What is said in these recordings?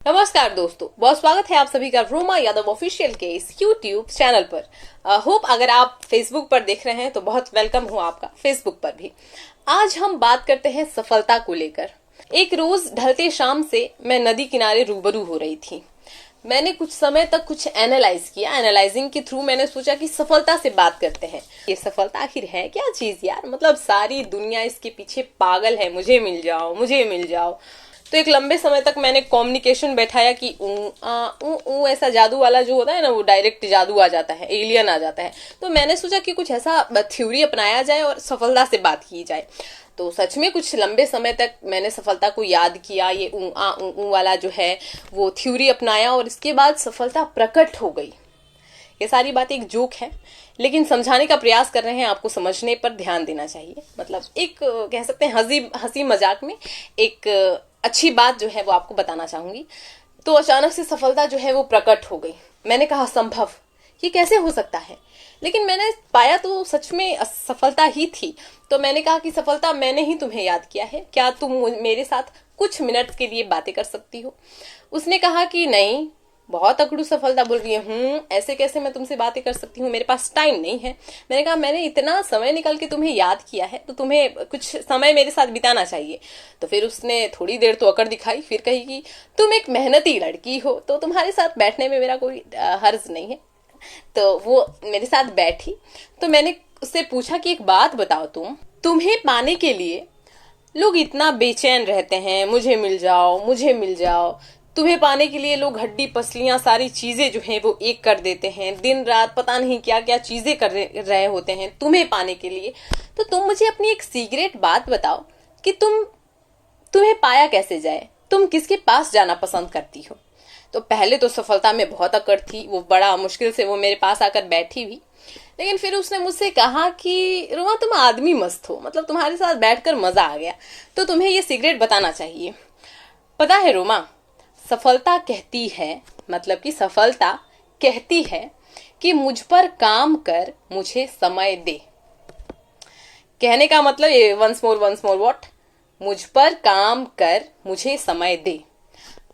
नमस्कार दोस्तों, बहुत स्वागत है आप सभी का रोमा यादव ऑफिशियल के इस यूट्यूब चैनल पर। होप अगर आप फेसबुक पर देख रहे हैं तो बहुत वेलकम हो आपका फेसबुक पर भी। आज हम बात करते हैं सफलता को लेकर। एक रोज ढलते शाम से मैं नदी किनारे रूबरू हो रही थी। मैंने कुछ समय तक कुछ एनालाइज किया। एनालाइजिंग के थ्रू मैंने सोचा कि सफलता से बात करते हैं। ये सफलता आखिर है क्या चीज यार? मतलब सारी दुनिया इसके पीछे पागल है, मुझे मिल जाओ मुझे मिल जाओ। तो एक लंबे समय तक मैंने कम्युनिकेशन बैठाया कि ऐसा जादू वाला जो होता है ना, वो डायरेक्ट जादू आ जाता है, एलियन आ जाता है। तो मैंने सोचा कि कुछ ऐसा थ्योरी अपनाया जाए और सफलता से बात की जाए। तो सच में कुछ लंबे समय तक मैंने सफलता को याद किया, ये वाला जो है वो थ्योरी अपनाया और इसके बाद सफलता प्रकट हो गई। ये सारी बात एक जोक है, लेकिन समझाने का प्रयास कर रहे हैं, आपको समझने पर ध्यान देना चाहिए। मतलब एक कह सकते हैं हंसी मजाक में एक अच्छी बात जो है वो आपको बताना चाहूंगी। तो अचानक से सफलता जो है वो प्रकट हो गई। मैंने कहा संभव, ये कैसे हो सकता है? लेकिन मैंने पाया तो सच में सफलता ही थी। तो मैंने कहा कि सफलता, मैंने ही तुम्हें याद किया है, क्या तुम मेरे साथ कुछ मिनट के लिए बातें कर सकती हो? उसने कहा कि नहीं, बहुत अकड़ू सफलता बोल रही है। ऐसे कैसे मैं तुमसे बातें कर सकती हूँ, मेरे पास टाइम नहीं है। मैंने कहा मैंने इतना समय निकल के तुम्हें याद किया है तो तुम्हें कुछ समय मेरे साथ बिताना चाहिए। तो फिर उसने थोड़ी देर तो अकड़ दिखाई, फिर कही कि तुम एक मेहनती लड़की हो तो तुम्हारे साथ बैठने में मेरा कोई हर्ज नहीं है। तो वो मेरे साथ बैठी। तो मैंने उससे पूछा कि एक बात बताओ, तुम्हें पाने के लिए लोग इतना बेचैन रहते हैं, मुझे मिल जाओ मुझे मिल जाओ। तुम्हें पाने के लिए लोग हड्डी पसलियां सारी चीजें जो हैं वो एक कर देते हैं, दिन रात पता नहीं क्या क्या चीजें कर रहे होते हैं तुम्हें पाने के लिए। तो तुम मुझे अपनी एक सीक्रेट बात बताओ कि तुम्हें पाया कैसे जाए, तुम किसके पास जाना पसंद करती हो? तो पहले तो सफलता में बहुत अकड़ थी, वो बड़ा मुश्किल से वो मेरे पास आकर बैठी भी। लेकिन फिर उसने मुझसे कहा कि रोमा, तुम आदमी मस्त हो, मतलब तुम्हारे साथ बैठकर मजा आ गया, तो तुम्हें ये सिगरेट बताना चाहिए। पता है रोमा, सफलता कहती है, मतलब कि सफलता कहती है कि मुझ पर काम कर, मुझे समय दे। कहने का मतलब ये वंस मोर व्हाट? मुझ पर काम कर, मुझे समय दे।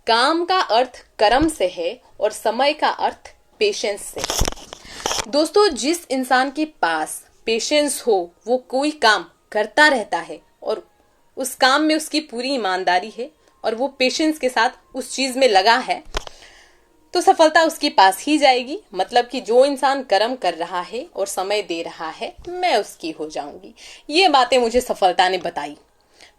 काम का अर्थ कर्म से है और समय का अर्थ पेशेंस से। दोस्तों, जिस इंसान के पास पेशेंस हो वो कोई काम करता रहता है और उस काम में उसकी पूरी ईमानदारी है और वो पेशेंस के साथ उस चीज में लगा है, तो सफलता उसके पास ही जाएगी। मतलब कि जो इंसान कर्म कर रहा है और समय दे रहा है, मैं उसकी हो जाऊंगी। ये बातें मुझे सफलता ने बताई।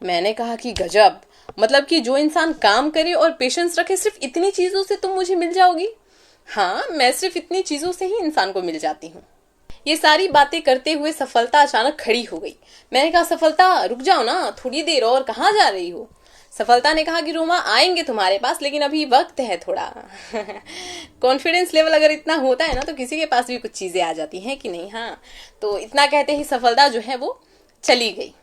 मैंने कहा कि गजब, मतलब कि जो इंसान काम करे और पेशेंस रखे, सिर्फ इतनी चीजों से तुम मुझे मिल जाओगी? हाँ, मैं सिर्फ इतनी चीजों से ही इंसान को मिल जाती हूँ। ये सारी बातें करते हुए सफलता अचानक खड़ी हो गई। मैंने कहा सफलता रुक जाओ ना, थोड़ी देर और, कहाँ जा रही हो? सफलता ने कहा कि रोमा, आएंगे तुम्हारे पास, लेकिन अभी वक्त है थोड़ा। कॉन्फिडेंस लेवल अगर इतना होता है ना तो किसी के पास भी कुछ चीजें आ जाती हैं कि नहीं। हाँ, तो इतना कहते ही सफलता जो है वो चली गई।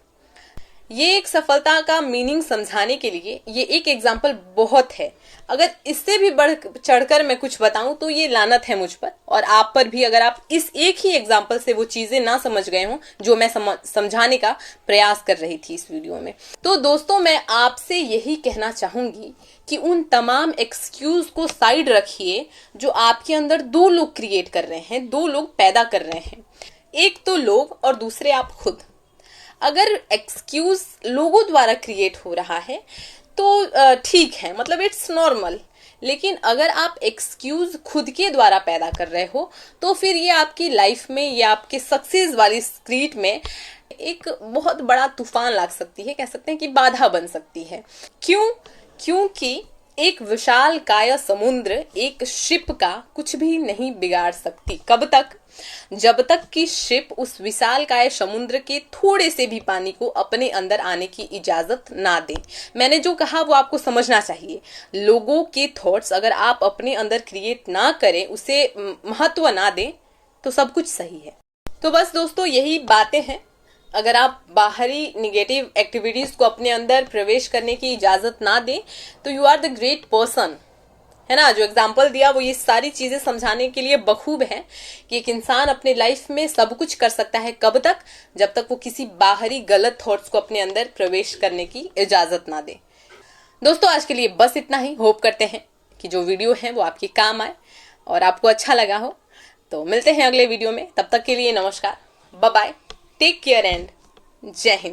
ये एक सफलता का मीनिंग समझाने के लिए ये एक एग्जाम्पल बहुत है। अगर इससे भी बढ़ चढ़कर मैं कुछ बताऊं तो ये लानत है मुझ पर और आप पर भी, अगर आप इस एक ही एग्जाम्पल से वो चीजें ना समझ गए हों जो मैं समझाने का प्रयास कर रही थी इस वीडियो में। तो दोस्तों, मैं आपसे यही कहना चाहूंगी कि उन तमाम एक्सक्यूज को साइड रखिए जो आपके अंदर दो लोग क्रिएट कर रहे हैं, दो लोग पैदा कर रहे हैं। एक तो लोग और दूसरे आप खुद। अगर एक्सक्यूज लोगों द्वारा क्रिएट हो रहा है तो ठीक है, मतलब इट्स नॉर्मल। लेकिन अगर आप एक्सक्यूज खुद के द्वारा पैदा कर रहे हो तो फिर ये आपकी लाइफ में या आपके सक्सेस वाली स्क्रीट में एक बहुत बड़ा तूफान ला सकती है, कह सकते हैं कि बाधा बन सकती है। क्यों? क्योंकि एक विशाल काय समुद्र एक शिप का कुछ भी नहीं बिगाड़ सकती। कब तक? जब तक कि शिप उस विशाल काय समुद्र के थोड़े से भी पानी को अपने अंदर आने की इजाजत ना दे। मैंने जो कहा वो आपको समझना चाहिए। लोगों के थॉट्स अगर आप अपने अंदर क्रिएट ना करें, उसे महत्व ना दें, तो सब कुछ सही है। तो बस दोस्तों, यही बातें हैं। अगर आप बाहरी निगेटिव एक्टिविटीज को अपने अंदर प्रवेश करने की इजाजत ना दें तो you are the great person, है ना। जो एग्जाम्पल दिया वो ये सारी चीजें समझाने के लिए बखूब है कि एक इंसान अपने लाइफ में सब कुछ कर सकता है। कब तक? जब तक वो किसी बाहरी गलत थॉट्स को अपने अंदर प्रवेश करने की इजाजत ना दे। दोस्तों, आज के लिए बस इतना ही। होप करते हैं कि जो वीडियो है वो आपके काम आए और आपको अच्छा लगा हो। तो मिलते हैं अगले वीडियो में, तब तक के लिए नमस्कार, bye bye, take care and जय हिंद।